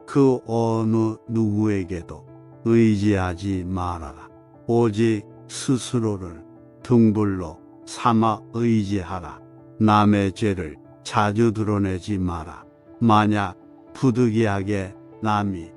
그 어느 누구에게도 의지하지 말아라. 오직 스스로를 등불로 삼아 의지하라. 남의 죄를 자주 드러내지 마라. 만약 부득이하게 남이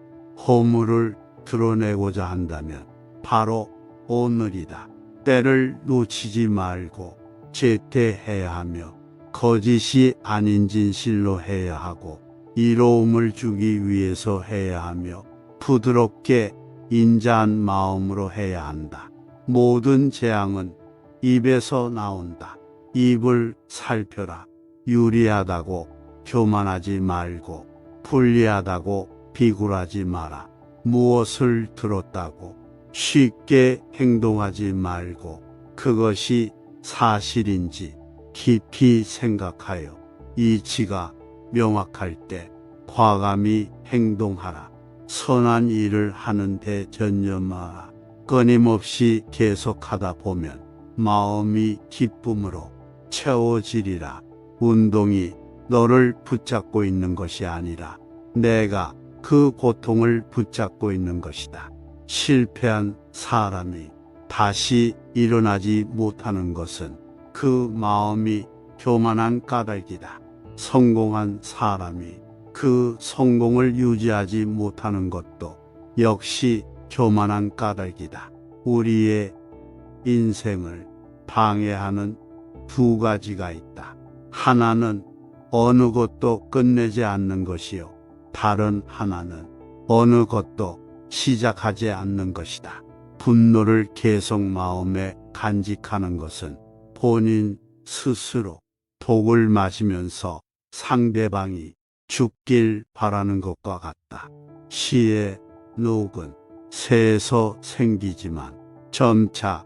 허물을 드러내고자 한다면 바로 오늘이다. 때를 놓치지 말고 제때해야 하며 거짓이 아닌 진실로 해야 하고 이로움을 주기 위해서 해야 하며 부드럽게 인자한 마음으로 해야 한다. 모든 재앙은 입에서 나온다. 입을 살펴라. 유리하다고 교만하지 말고 불리하다고 비굴하지 마라. 무엇을 들었다고 쉽게 행동하지 말고 그것이 사실인지 깊이 생각하여 이치가 명확할 때 과감히 행동하라. 선한 일을 하는데 전념하라. 끊임없이 계속하다 보면 마음이 기쁨으로 채워지리라. 운동이 너를 붙잡고 있는 것이 아니라 내가 그 고통을 붙잡고 있는 것이다. 실패한 사람이 다시 일어나지 못하는 것은 그 마음이 교만한 까닭이다. 성공한 사람이 그 성공을 유지하지 못하는 것도 역시 교만한 까닭이다. 우리의 인생을 방해하는 두 가지가 있다. 하나는 어느 것도 끝내지 않는 것이요. 다른 하나는 어느 것도 시작하지 않는 것이다. 분노를 계속 마음에 간직하는 것은 본인 스스로 독을 마시면서 상대방이 죽길 바라는 것과 같다. 시의 녹은 새에서 생기지만 점차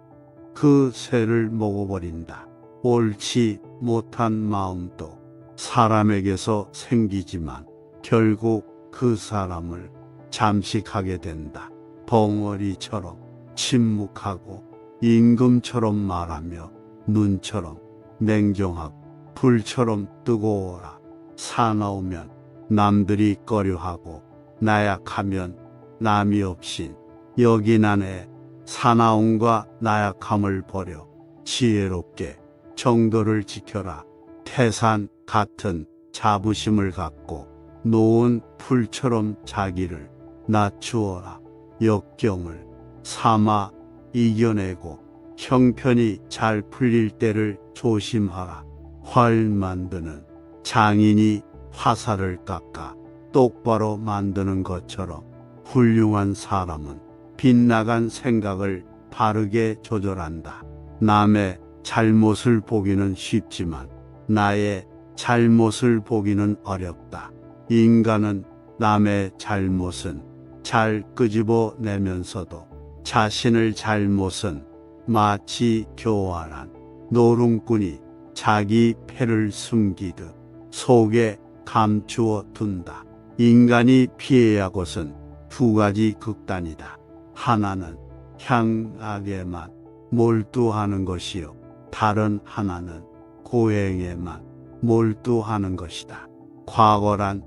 그 새를 먹어버린다. 옳지 못한 마음도 사람에게서 생기지만 결국 그 사람을 잠식하게 된다. 벙어리처럼 침묵하고 임금처럼 말하며 눈처럼 냉정하고 불처럼 뜨거워라. 사나우면 남들이 꺼려하고 나약하면 남이 없인 여기난의 사나움과 나약함을 버려 지혜롭게 정도를 지켜라. 태산 같은 자부심을 갖고 노은 풀처럼 자기를 낮추어라. 역경을 삼아 이겨내고 형편이 잘 풀릴 때를 조심하라. 활 만드는 장인이 화살을 깎아 똑바로 만드는 것처럼 훌륭한 사람은 빗나간 생각을 바르게 조절한다. 남의 잘못을 보기는 쉽지만 나의 잘못을 보기는 어렵다. 인간은 남의 잘못은 잘 끄집어내면서도 자신의 잘못은 마치 교활한 노름꾼이 자기 패를 숨기듯 속에 감추어 둔다. 인간이 피해야 할 것은 두 가지 극단이다. 하나는 향악에만 몰두하는 것이요. 다른 하나는 고행에만 몰두하는 것이다. 과거란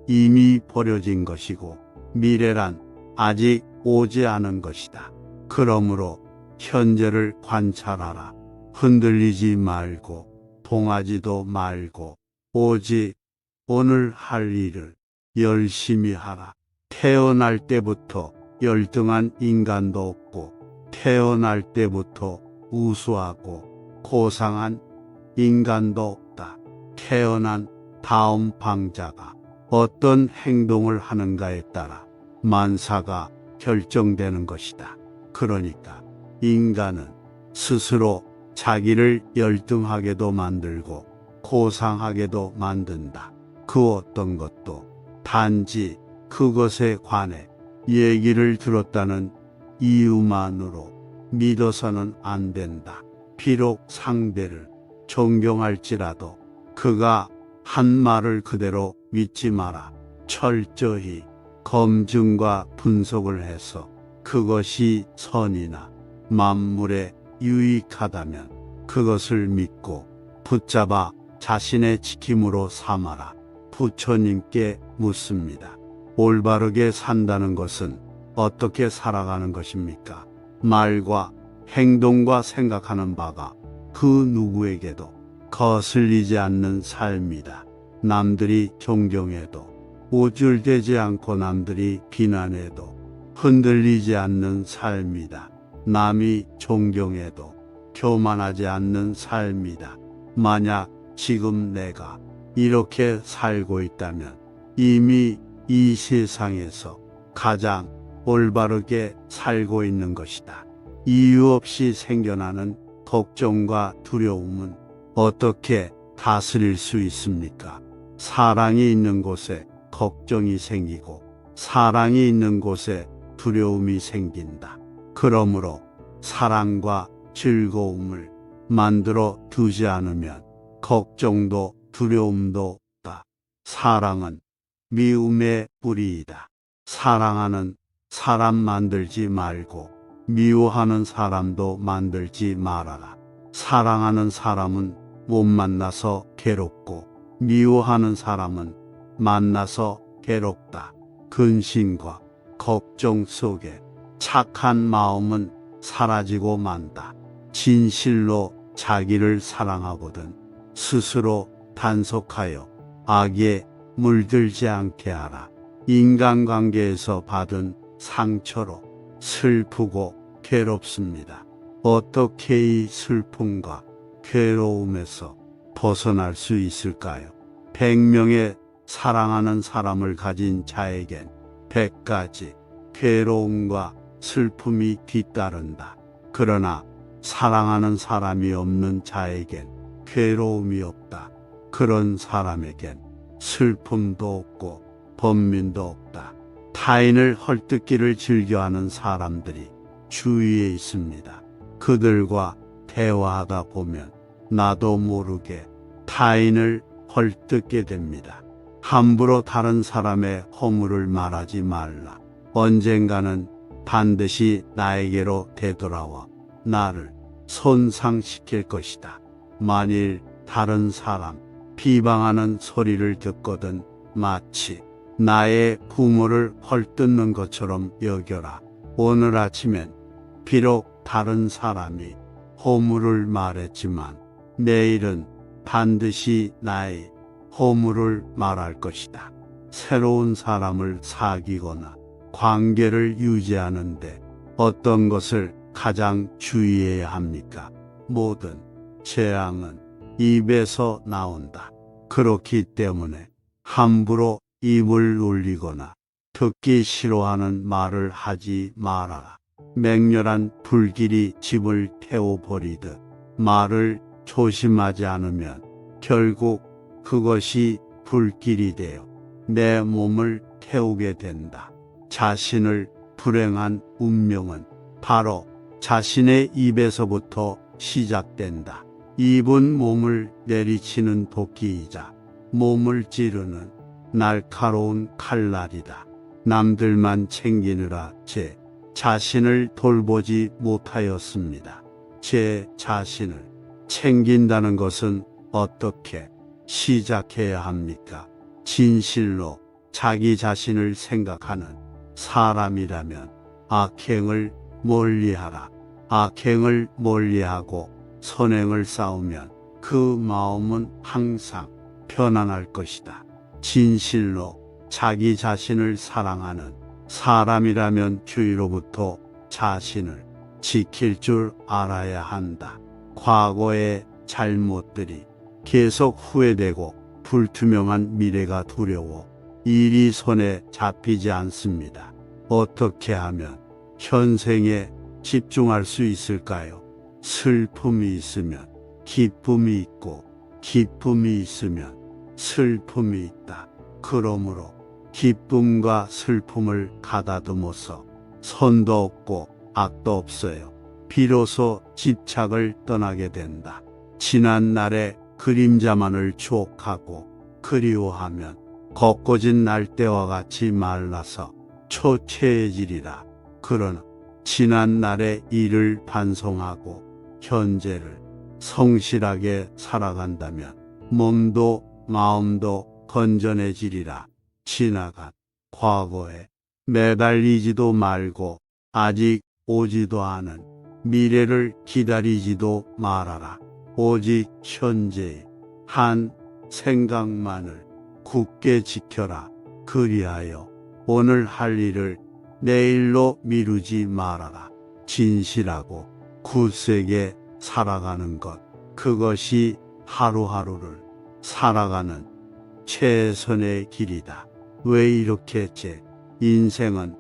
이미 버려진 것이고 미래란 아직 오지 않은 것이다. 그러므로 현재를 관찰하라. 흔들리지 말고 동하지도 말고 오직 오늘 할 일을 열심히 하라. 태어날 때부터 열등한 인간도 없고 태어날 때부터 우수하고 고상한 인간도 없다. 태어난 다음 방자가 어떤 행동을 하는가에 따라 만사가 결정되는 것이다. 그러니까 인간은 스스로 자기를 열등하게도 만들고 고상하게도 만든다. 그 어떤 것도 단지 그것에 관해 얘기를 들었다는 이유만으로 믿어서는 안 된다. 비록 상대를 존경할지라도 그가 한 말을 그대로 믿지 마라. 철저히 검증과 분석을 해서 그것이 선이나 만물에 유익하다면 그것을 믿고 붙잡아 자신의 지킴으로 삼아라. 부처님께 묻습니다. 올바르게 산다는 것은 어떻게 살아가는 것입니까? 말과 행동과 생각하는 바가 그 누구에게도 거슬리지 않는 삶이다. 남들이 존경해도 우쭐대지 않고 남들이 비난해도 흔들리지 않는 삶이다. 남이 존경해도 교만하지 않는 삶이다. 만약 지금 내가 이렇게 살고 있다면 이미 이 세상에서 가장 올바르게 살고 있는 것이다. 이유 없이 생겨나는 걱정과 두려움은 어떻게 다스릴 수 있습니까? 사랑이 있는 곳에 걱정이 생기고 사랑이 있는 곳에 두려움이 생긴다. 그러므로 사랑과 즐거움을 만들어 두지 않으면 걱정도 두려움도 없다. 사랑은 미움의 뿌리이다. 사랑하는 사람 만들지 말고 미워하는 사람도 만들지 말아라. 사랑하는 사람은 못 만나서 괴롭고 미워하는 사람은 만나서 괴롭다. 근심과 걱정 속에 착한 마음은 사라지고 만다. 진실로 자기를 사랑하거든 스스로 단속하여 악에 물들지 않게 하라. 인간관계에서 받은 상처로 슬프고 괴롭습니다. 어떻게 이 슬픔과 괴로움에서 벗어날 수 있을까요? 100명의 사랑하는 사람을 가진 자에겐 100가지 괴로움과 슬픔이 뒤따른다. 그러나 사랑하는 사람이 없는 자에겐 괴로움이 없다. 그런 사람에겐 슬픔도 없고 번민도 없다. 타인을 헐뜯기를 즐겨하는 사람들이 주위에 있습니다. 그들과 대화하다 보면 나도 모르게 타인을 헐뜯게 됩니다. 함부로 다른 사람의 허물을 말하지 말라. 언젠가는 반드시 나에게로 되돌아와 나를 손상시킬 것이다. 만일 다른 사람 비방하는 소리를 듣거든 마치 나의 부모를 헐뜯는 것처럼 여겨라. 오늘 아침엔 비록 다른 사람이 허물을 말했지만 내일은 반드시 나의 허물을 말할 것이다. 새로운 사람을 사귀거나 관계를 유지하는데 어떤 것을 가장 주의해야 합니까? 모든 재앙은 입에서 나온다. 그렇기 때문에 함부로 입을 놀리거나 듣기 싫어하는 말을 하지 말아라. 맹렬한 불길이 집을 태워버리듯 말을 조심하지 않으면 결국 그것이 불길이 되어 내 몸을 태우게 된다. 자신을 불행한 운명은 바로 자신의 입에서부터 시작된다. 입은 몸을 내리치는 도끼이자 몸을 찌르는 날카로운 칼날이다. 남들만 챙기느라 제 자신을 돌보지 못하였습니다. 제 자신을 챙긴다는 것은 어떻게 시작해야 합니까? 진실로 자기 자신을 생각하는 사람이라면 악행을 멀리하라. 악행을 멀리하고 선행을 쌓으면 그 마음은 항상 편안할 것이다. 진실로 자기 자신을 사랑하는 사람이라면 주위로부터 자신을 지킬 줄 알아야 한다. 과거의 잘못들이 계속 후회되고 불투명한 미래가 두려워 일이 손에 잡히지 않습니다. 어떻게 하면 현생에 집중할 수 있을까요? 슬픔이 있으면 기쁨이 있고 기쁨이 있으면 슬픔이 있다. 그러므로 기쁨과 슬픔을 가다듬어서 선도 없고 악도 없어요. 비로소 집착을 떠나게 된다. 지난 날의 그림자만을 추억하고 그리워하면 걷고진 날때와 같이 말라서 초췌해지리라. 그러나 지난 날의 일을 반성하고 현재를 성실하게 살아간다면 몸도 마음도 건전해지리라. 지나간 과거에 매달리지도 말고 아직 오지도 않은 미래를 기다리지도 말아라. 오직 현재의 한 생각만을 굳게 지켜라. 그리하여 오늘 할 일을 내일로 미루지 말아라. 진실하고 굳세게 살아가는 것, 그것이 하루하루를 살아가는 최선의 길이다. 왜 이렇게 제 인생은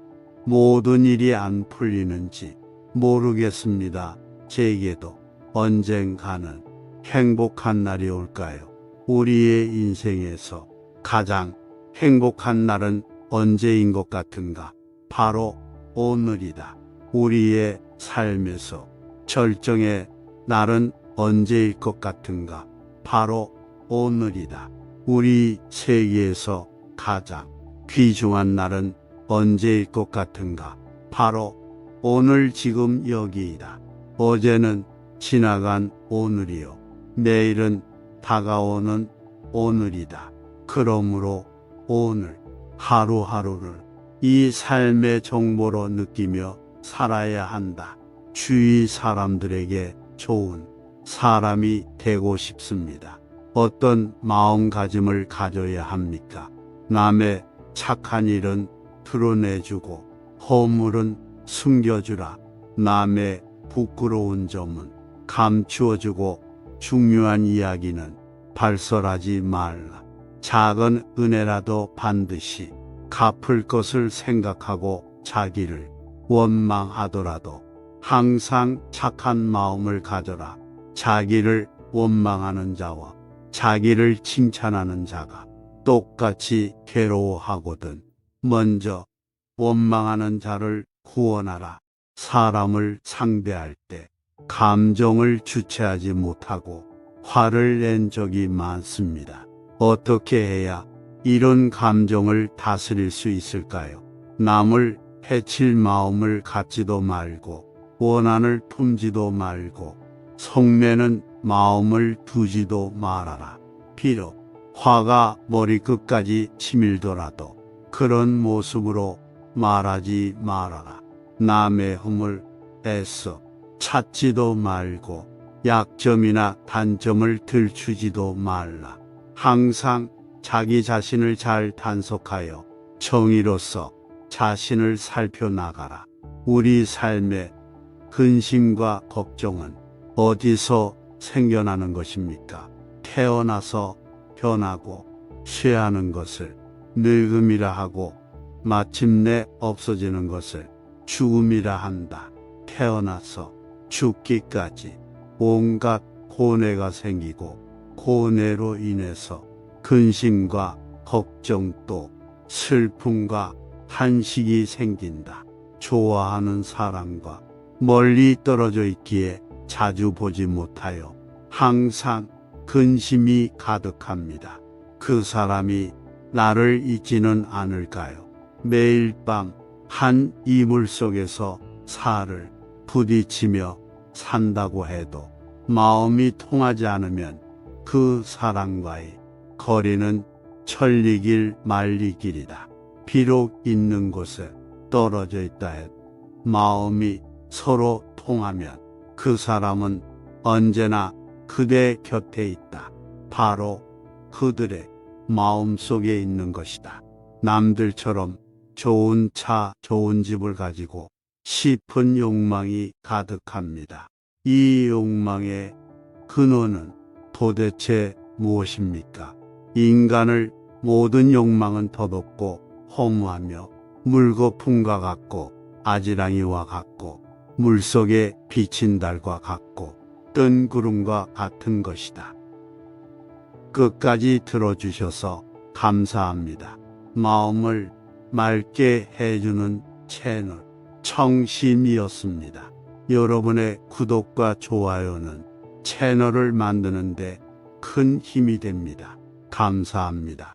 모든 일이 안 풀리는지 모르겠습니다. 제게도 언젠가는 행복한 날이 올까요? 우리의 인생에서 가장 행복한 날은 언제인 것 같은가? 바로 오늘이다. 우리의 삶에서 절정의 날은 언제일 것 같은가? 바로 오늘이다. 우리 세계에서 가장 귀중한 날은 언제일 것 같은가? 바로 오늘 지금 여기이다. 어제는 지나간 오늘이요. 내일은 다가오는 오늘이다. 그러므로 오늘 하루하루를 이 삶의 정보로 느끼며 살아야 한다. 주위 사람들에게 좋은 사람이 되고 싶습니다. 어떤 마음가짐을 가져야 합니까? 남의 착한 일은 드러내주고 허물은 숨겨주라. 남의 부끄러운 점은 감추어주고 중요한 이야기는 발설하지 말라. 작은 은혜라도 반드시 갚을 것을 생각하고 자기를 원망하더라도 항상 착한 마음을 가져라. 자기를 원망하는 자와 자기를 칭찬하는 자가 똑같이 괴로워하거든. 먼저 원망하는 자를 구원하라. 사람을 상대할 때 감정을 주체하지 못하고 화를 낸 적이 많습니다. 어떻게 해야 이런 감정을 다스릴 수 있을까요? 남을 해칠 마음을 갖지도 말고 원한을 품지도 말고 성내는 마음을 두지도 말아라. 비록 화가 머리끝까지 치밀더라도 그런 모습으로 말하지 말아라. 남의 흠을 애써 찾지도 말고 약점이나 단점을 들추지도 말라. 항상 자기 자신을 잘 단속하여 정의로서 자신을 살펴나가라. 우리 삶의 근심과 걱정은 어디서 생겨나는 것입니까? 태어나서 변하고 쇠하는 것을 늙음이라 하고 마침내 없어지는 것을 죽음이라 한다. 태어나서 죽기까지 온갖 고뇌가 생기고 고뇌로 인해서 근심과 걱정 또 슬픔과 한식이 생긴다. 좋아하는 사람과 멀리 떨어져 있기에 자주 보지 못하여 항상 근심이 가득합니다. 그 사람이 나를 잊지는 않을까요? 매일 밤 한 이불 속에서 살을 부딪히며 산다고 해도 마음이 통하지 않으면 그 사람과의 거리는 천리길 만리길이다. 비록 있는 곳에 떨어져 있다 해도 마음이 서로 통하면 그 사람은 언제나 그대 곁에 있다. 바로 그들의 마음 속에 있는 것이다. 남들처럼 좋은 차, 좋은 집을 가지고 싶은 욕망이 가득합니다. 이 욕망의 근원은 도대체 무엇입니까? 인간을 모든 욕망은 더덥고 허무하며 물거품과 같고 아지랑이와 같고 물속에 비친 달과 같고 뜬 구름과 같은 것이다. 끝까지 들어주셔서 감사합니다. 마음을 맑게 해주는 채널 청심이었습니다. 여러분의 구독과 좋아요는 채널을 만드는 데 큰 힘이 됩니다. 감사합니다.